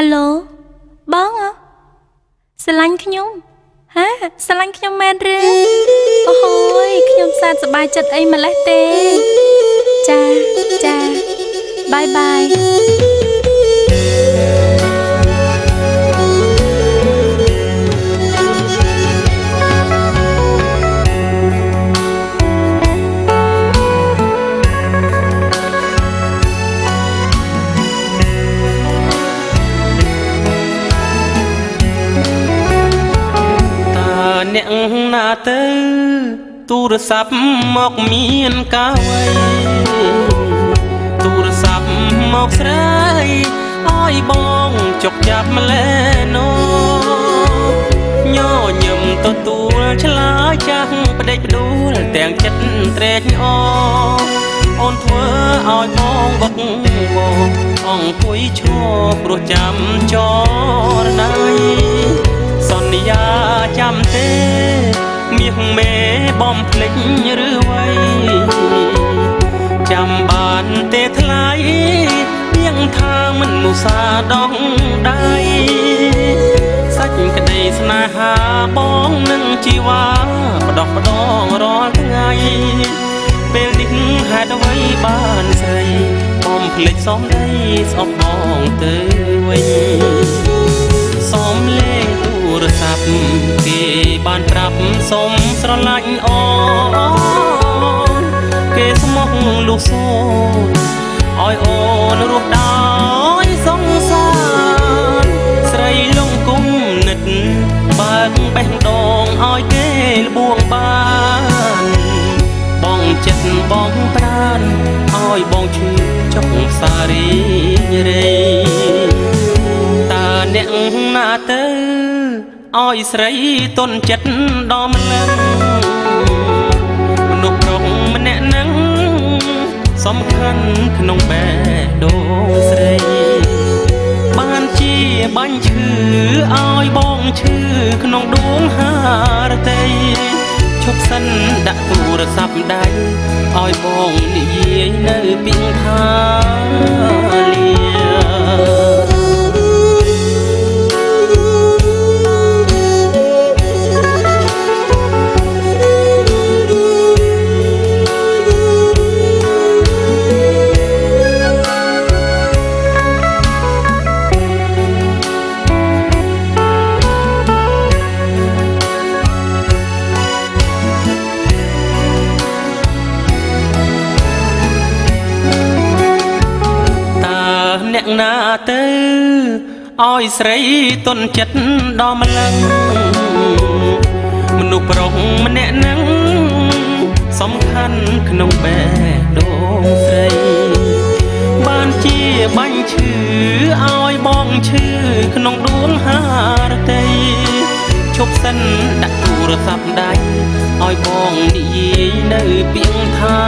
Hello បងស្រឡាញ់ខ្ញុំហាស្រឡាញ់ខ្ញុំមែនឬអូយខ្ញុំសែនសប្បាយចិត្តអីម្លេះទេចាចាបាយបាយអ្នកណាទៅទូរស័ព្ទមកមានកាវៃទូរស័ព្ទមកស្រីឲ្យបងចុកចាប់ម្លែណូញញឹមទទួលឆ្លើយចាស់ផ្ដេចផ្ដួលទាំងចិត្តត្រេកអរអូនធ្វើឲ្យបងវឹកវរអង្គុយឈរព្រោះចាំចរណៃសន្យាចាំទេមាសមេបំភ្លេចឬអ្វីចាំបានទេថ្លៃទៀងថាមិនមុសាដងដៃសាច់ក្តីស្នេហាបងនឹងជីវ៉ាបដោះបដងរាល់ថ្ងៃពេលនេះហេតុអ្វីបានស្រីបំភ្លេចសំដីស្អប់បងទៅវិញសំលេងទូរស័ព្ទគេបានប្រាប់សុំស្រឡាញ់អូនគេស្មោះលុះសូនឲ្យអូនរស់ដោយសង្សារស្រីលងគុំនិតបើកបេះដូងឲ្យគេលបួងបានបងចិត្តបងប្រានឲ្យបងឈឺចុកសារីរេតើអ្នកណាទៅឲ្យស្រីទន់ចិត្តដល់ម្លឹងមនុស្សប្រុសម្នាក់នឹងសំខាន់ក្នុងបេះដូងស្រីបានជាបាញ់ឈឺឲ្យបងឈឺក្នុងដួងហារតីឈប់សិនដាក់ទូរស័ព្ទដៃឲ្យបងនិយាយនៅពីងខាលាអ្នកណាទៅឲ្យស្រីទន់ចិត្តដល់ម្លឹងមនុស្សប្រុសម្នាក់នឹងសំខាន់ក្នុងបេះដូងស្រីបានជាបាញ់ឈឺឲ្យបងឈឺក្នុងដួងហារតីឈប់សិនដាក់ទូរស័ព្ទដៃឲ្យបងនិយាយនៅពីងថា